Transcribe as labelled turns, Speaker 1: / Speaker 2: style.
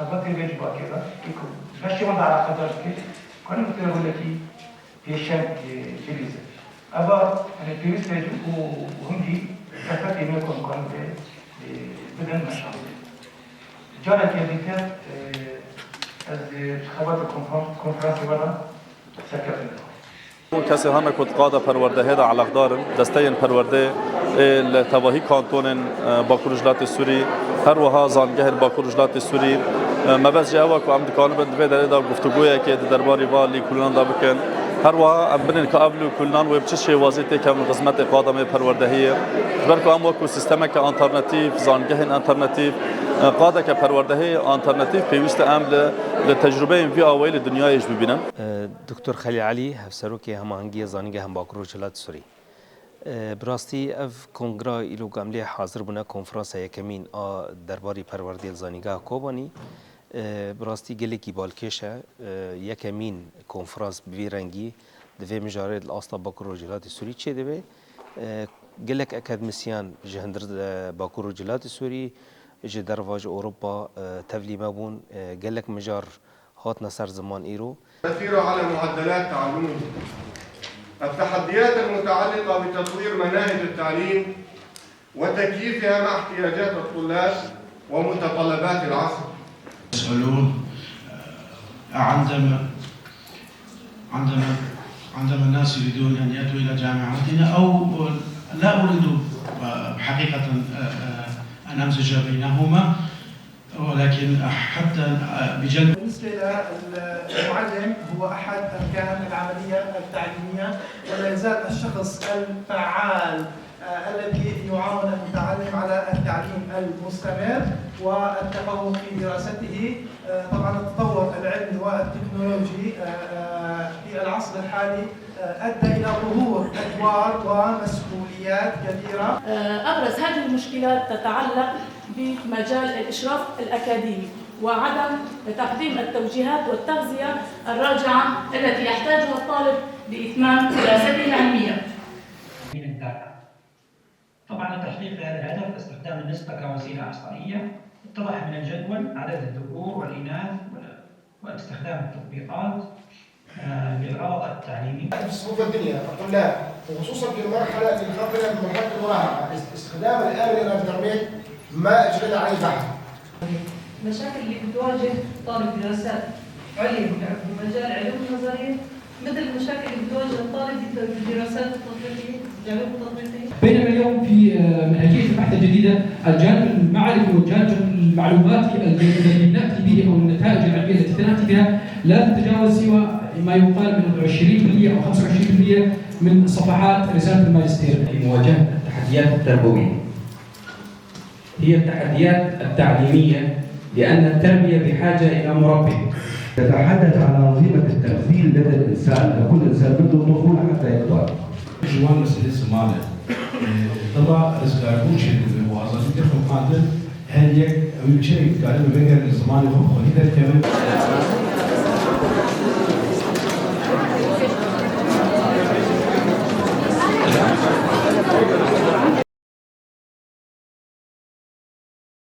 Speaker 1: خبرت بيجوا كذا يكون ماشي ما على خطر كده كنا بتقول لك بيشان فيليز أبا أنا فيليز بيجوا وهم دي كفت إنكم كون بدن مشان جانا كذا از خبرت کنفرانس ولا سكتنا
Speaker 2: کسی همه کد قاده پرورده هدا على قدارن دستين پرورده التواهي كانتون باكورجلات السوري هر وها زانگه باكورجلات السوري ما بس جاوا کو ام دکان بند به در گفتگویی که درباری والی کلان دا بکن هر وها بنن قابل کلان و بچ شی وازیته کم قسمت قادمه پروردهی برکو ام وکو سیستم که الټرناتیو زانگه الټرناتیو قاده که پروردهی الټرناتیو پیوست عمل لتجربه وی اویل دنیایش ببینن
Speaker 3: دکتور خلیل علی هفسروکی هماهنگی زانگه هم باکورجلات سوری براستی اف کنگرا ایلو گاملی حاضر بنا کنفرانس یکمین درباری پروردی زانگه کوبانی براستی گلی کی بالکشه یکمین کنفرانس بی رنگی دوی مجارد الاصل باکورجلات سوری چه دوی گلک اکادمیسیان جهندر باکورجلات سوری جه درواج اوروبا تفلی مبون گلک مجار هات نصر زمان ايرو
Speaker 4: تأثير على معدلات تعلمهم التحديات المتعلقة بتطوير مناهج التعليم وتكييفها مع احتياجات الطلاب ومتطلبات العصر.
Speaker 5: يسألون عندما الناس يريدون أن يأتوا إلى جامعاتنا أو لا أريد حقيقة أن أمزج بينهما ولكن حتى بجانب
Speaker 6: بالنسبة للمعلم هو أحد أركان العملية التعليمية ولا يزال الشخص الفعال الذي يعاون المتعلم على التعليم المستمر والتفوق في دراسته. طبعا التطور العلمي والتكنولوجي في العصر الحالي أدى إلى ظهور أدوار ومسؤوليات كثيرة.
Speaker 7: أبرز هذه المشكلات تتعلق بمجال الإشراف الأكاديمي وعدم تقديم التوجيهات والتغذية الراجعة التي يحتاجها الطالب لإتمام دراسته العلمية.
Speaker 8: طبعا لتحقيق هذا الهدف استخدام النسبة كوسيلة إحصائية اتضح من الجدول عدد الذكور والإناث واستخدام التطبيقات للغرض التعليمي.
Speaker 9: صفوف الدنيا الطلاب وخصوصا في المرحلة الخطرة في مرحلة المراهقة استخدام الآلة الإنترنت ما أجرينا عليه بحث.
Speaker 10: المشاكل اللي بتواجه طالب دراسات عليا بمجال علوم النظرية مثل المشاكل اللي بتواجه الطالب بالدراسات التطبيقية العلوم التطبيقية.
Speaker 11: بينما اليوم في منهجية البحث الجديدة الجانب المعرفي والجانب المعلوماتي الذي نأتي به أو النتائج العلمية التي نأتي بها لا تتجاوز سوى ما يقال من 20% أو 25% من صفحات رسالة الماجستير.
Speaker 12: في مواجهة التحديات التربوية هي التحديات التعليمية لأن التربية بحاجة إلى مربي.
Speaker 13: تتحدث عن أنظمة التغذية لدى الإنسان، كل إنسان بده طفولة حتى يكبر.
Speaker 5: جوان مسألة ماله طبعا رزقاربوش الوظائف تخلق ماده هل يك أو يشيء قالوا بينقل الزمان يخلق خليل الكلام.